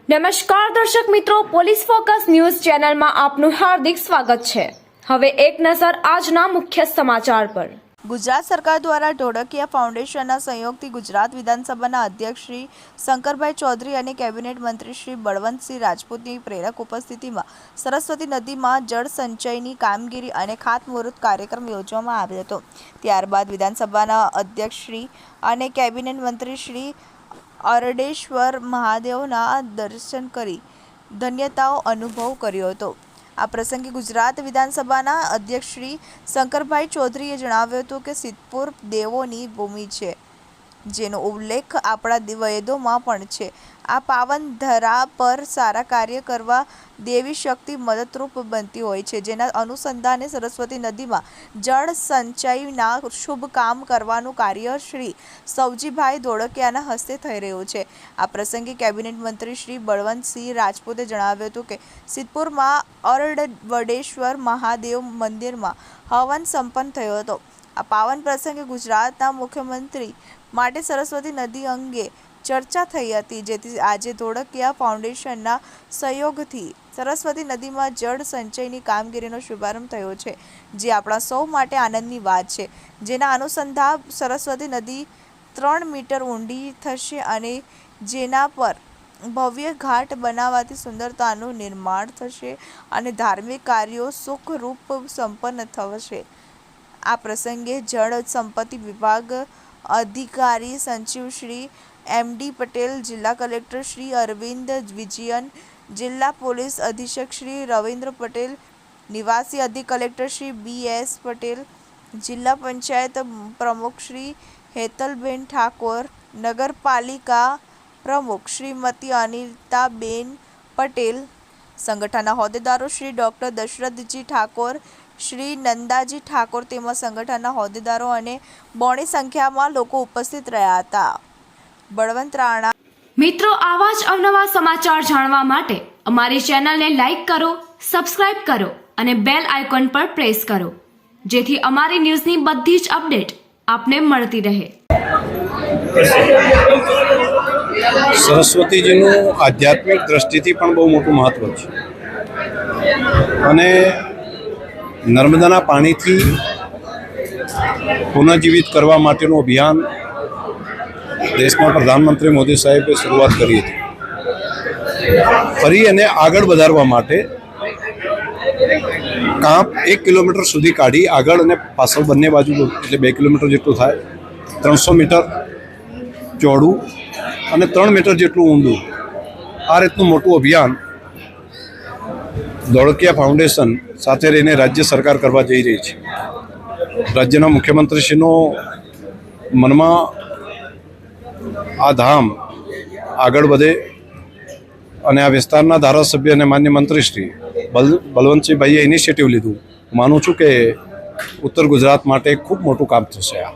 નમસ્કાર દર્શક મિત્રો, પોલીસ ફોકસ ન્યૂઝ ચેનલમાં આપનું હાર્દિક સ્વાગત છે। હવે એક નજર આજના મુખ્ય સમાચાર પર। ગુજરાત સરકાર દ્વારા ઢોળકિયા ફાઉન્ડેશનના સહયોગથી ગુજરાત વિધાનસભાના અધ્યક્ષ શ્રી શંકરભાઈ ચૌધરી અને કેબિનેટ મંત્રી શ્રી બળવંતસિંહ રાજપૂતની પ્રેરક ઉપસ્થિતિમાં સરસ્વતી નદીમાં જળ સંચયની કામગીરી અને ખાતમુહૂર્ત કાર્યક્રમ યોજવામાં આવ્યો હતો। ત્યારબાદ વિધાનસભાના અધ્યક્ષ શ્રી અને કેબિનેટ મંત્રી શ્રી અરડેશ્વર મહાદેવના દર્શન કરી ધન્યતાનો અનુભવ કર્યો હતો। આ પ્રસંગે ગુજરાત વિધાનસભાના અધ્યક્ષ શ્રી શંકરભાઈ ચૌધરીએ જણાવ્યું હતું કે સિદ્ધપુર દેવોની ભૂમિ છે, જેનો ઉલ્લેખ આપણા વેદોમાં પણ છે। આ પાવન ધરા પર સારા કાર્ય કરવા દેવી શક્તિ મદદરૂપ બનતી હોય છે, જેના અનુસંધાને સરસ્વતી નદીમાં જળ સંચયના શુભ કામ કરવાનું કાર્ય શ્રી સવજીભાઈ ધોળકિયાના હસ્તે થઈ રહ્યું છે। આ પ્રસંગે કેબિનેટ મંત્રી શ્રી બળવંતસિંહ રાજપૂતે જણાવ્યું હતું કે સિદ્ધપુરમાં અરડવડેશ્વર મહાદેવ મંદિરમાં હવન સંપન્ન થયો હતો। આ પાવન પ્રસંગે ગુજરાતના મુખ્યમંત્રી માટે સરસ્વતી નદી અંગે ચર્ચા થઈ હતી, જેથી આજે ધોળકિયા ફાઉન્ડેશનના સહયોગથી સરસ્વતી નદીમાં જળ સંચયની કામગીરીનો શુભારંભ થયો છે, જે આપણા સૌ માટે આનંદની વાત છે। જેના અનુસંધાન સરસ્વતી નદી 3 મીટર ઊંડી થશે અને જેના પર ભવ્ય ઘાટ બનાવવાથી સુંદરતાનું નિર્માણ થશે અને ધાર્મિક કાર્યો સુખરૂપ સંપન્ન થશે। આ પ્રસંગે જળ સંપત્તિ વિભાગ અધિકારી સંચિવ શ્રી એમ.ડી. પટેલ, જિલ્લા કલેક્ટર શ્રી અરવિંદ વિજયન, જિલ્લા પોલીસ અધિક્ષક શ્રી રવિન્દ્ર પટેલ, નિવાસી અધિક કલેક્ટર શ્રી બી.એસ. પટેલ, જિલ્લા પંચાયત પ્રમુખ શ્રી હેતલબેન ઠાકોર, નગરપાલિકા પ્રમુખ શ્રીમતી અનિતાબેન પટેલ, સંગઠનના હોદ્દેદારો શ્રી ડૉક્ટર દશરથજી ઠાકોર, શ્રી નંદાજી ઠાકોર તેમજ સંગઠનના હોદ્દેદારો અને બહોળી સંખ્યામાં લોકો ઉપસ્થિત રહ્યા હતા। બળવંત રાણા। મિત્રો, આવા જ અવનવા સમાચાર જાણવા માટે અમારી ચેનલને લાઈક કરો, સબસ્ક્રાઇબ કરો અને બેલ આઇકોન પર પ્રેસ કરો, જેથી અમારી ન્યૂઝની બધી જ અપડેટ આપને મળતી રહે। સરસ્વતીજીનું આધ્યાત્મિક દ્રષ્ટિથી પણ બહુ મોટું મહત્ત્વ છે અને નર્મદાના પાણીથી પુનઃજીવિત કરવા માટેનું અભિયાન દેશના પ્રધાનમંત્રી મોદી સાહેબે શરૂઆત કરી હતી। ફરી એને આગળ વધારવા માટે કાંપ 1 કિલોમીટર સુધી કાઢી આગળ અને પાછળ બંને બાજુ એટલે 2 કિલોમીટર જેટલું થાય, 300 મીટર ચોડું અને 3 મીટર જેટલું ઊંડું, આ રીતનું મોટું અભિયાન ધોળકિયા ફાઉન્ડેશન સાથે રહીને રાજ્ય સરકાર કરવા જઈ રહી છે। રાજ્યના મુખ્યમંત્રીશ્રીનો મનમાં આ ધામ આગળ વધે અને આ વિસ્તારના ધારાસભ્ય અને માન્ય મંત્રીશ્રી બલવંતસિંહભાઈએ ઇનિશિયેટિવ લીધું। માનું છું કે ઉત્તર ગુજરાત માટે ખૂબ મોટું કામ થશે આ।